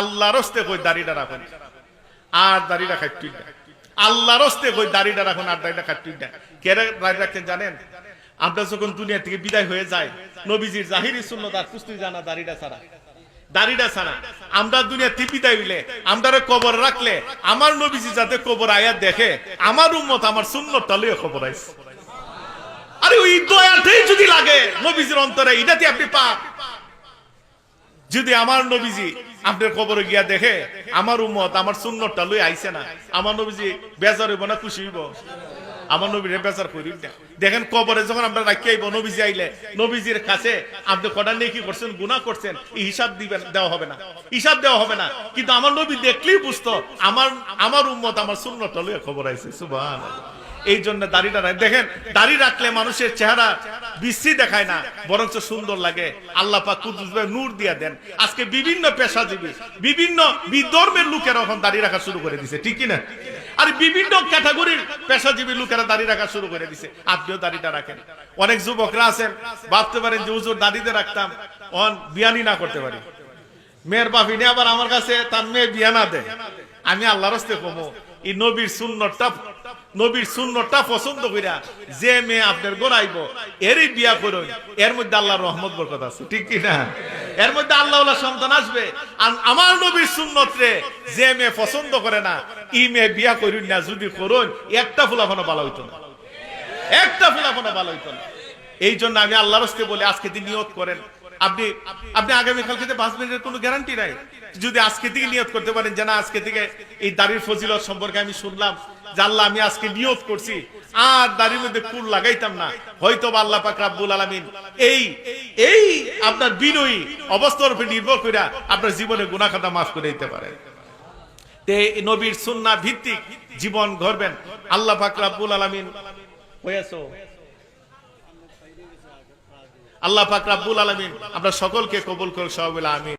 আল্লাহর হস্তে কই দাড়িটা রাখুন আর দাড়িটা কাটতে না, আল্লাহর হস্তে কই দাড়িটা রাখুন আর দাড়িটা কাটতে না। কে দাড়ি রাখতেন জানেন? আমরা যখন দুনিয়া থেকে বিদায় হয়ে যায়, নবীজির জাহিরি সুন্নাত আর কুস্তি জানা দাড়িটা ছাড়া, দাড়িটা ছাড়া আমরা দুনিয়া থেকে বিদায় হইলে আমরা কবর রাখলে আমার নবীজি যাতে কবর আয়া দেখে আমার উম্মত আমার সুন্নতটা লইয়া কবর আইছে। আরে ওই দয়াটাই যদি লাগে নবীজির অন্তরে, এটাতে আপনি পাপ। যদি আমার নবীজি আপনার কবরে গিয়া দেখে আমার উম্মত আমার সুন্নতটা লই আইছে না, আমার নবীজি বেজার হইব না খুশি হইব? আমার নবীরে বেজার করি না। দেখেন কবরে যখন আমরা রাখি আইব, নবীজি আইলে নবীজির কাছে আপনি কটা নেকি করছেন, গুনাহ করছেন, এই হিসাব দিবেন, দেওয়া হবে না, হিসাব দেওয়া হবে না। কিন্তু আমার নবী দেখলেই বুঝতো আমার উম্মত আমার সুন্নতটা লইয়া খবর আইছে। সুবহানাল্লাহ। এই জন্য দাড়িটা দেখেন, দাড়ি রাখলে মানুষের চেহারা বিশ্রী দেখায় না, বরঞ্চ সুন্দর লাগে। আল্লাহ পাক কুদরত নূর দিয়া দেন। আজকে বিভিন্ন পেশাজীবী, বিভিন্ন বিধর্মের লোকেরা এখন দাড়ি রাখা শুরু করে দিছে, ঠিক কি না? আর বিভিন্ন ক্যাটাগরির পেশাজীবী লোকেরা দাড়ি রাখা শুরু করে দিছে। আপনিও দাড়িটা রাখেন। অনেক যুবকরা আছেন ভাবতে পারেন যে হুজুর দাড়িতে রাখতাম, অন বিয়ানি না করতে পারি। মেয়ের বাপি নিয়ে আবার আমার কাছে তার মেয়ে বিয়া না দেয়। আমি আল্লাহর হস্তে কমো, এই নবীর সুন্নতটা পছন্দ কইরা যে মেয়ে আপনার গোড়াইব এরই বিয়া করুন, এর মধ্যে আল্লাহর রহমত বরকত আছে, ঠিক কি না? এর মধ্যে আল্লাহওয়ালা সন্তান আসবে। আর আমার নবীর সুন্নতরে যে মেয়ে পছন্দ করে না, এই মেয়ে বিয়া করুন না। যদি করুন একটা ফুলাফানো ভালো হইতো না, একটা ফুলাফানো ভালো হইতো না। এই জন্য আমি আল্লাহর হস্তে বলে আজকে দিন নিয়ত করেন। আপনি আগামীকাল থেকে বাঁচবেন এর কোনো গ্যারান্টি নাই। যদি আজকে থেকে নিয়ত করতে পারেন যে না, আজকে থেকে এই দাড়ির ফজিলত সম্পর্কে আমি শুনলাম, যে আল্লাহ আমি আজকে নিয়ত করছি আর দাড়ির মধ্যে কুল লাগাইতাম না, হয়তো আল্লাহ পাক রব্বুল আলামিন এই আপনার বিনয়ী অবস্থার উপর নির্ভর করে আপনার জীবনে গুনাহ খাতা মাফ করে দিতে পারেন। তে নবীর সুন্নাহ ভিত্তিক জীবন গড়বেন। আল্লাহ পাক রব্বুল আলামিন হয়েছো, আল্লাহ পাক রব্বুল আলামিন আমরা সকলকে কবুল করুন, সবাই বলে আমিন।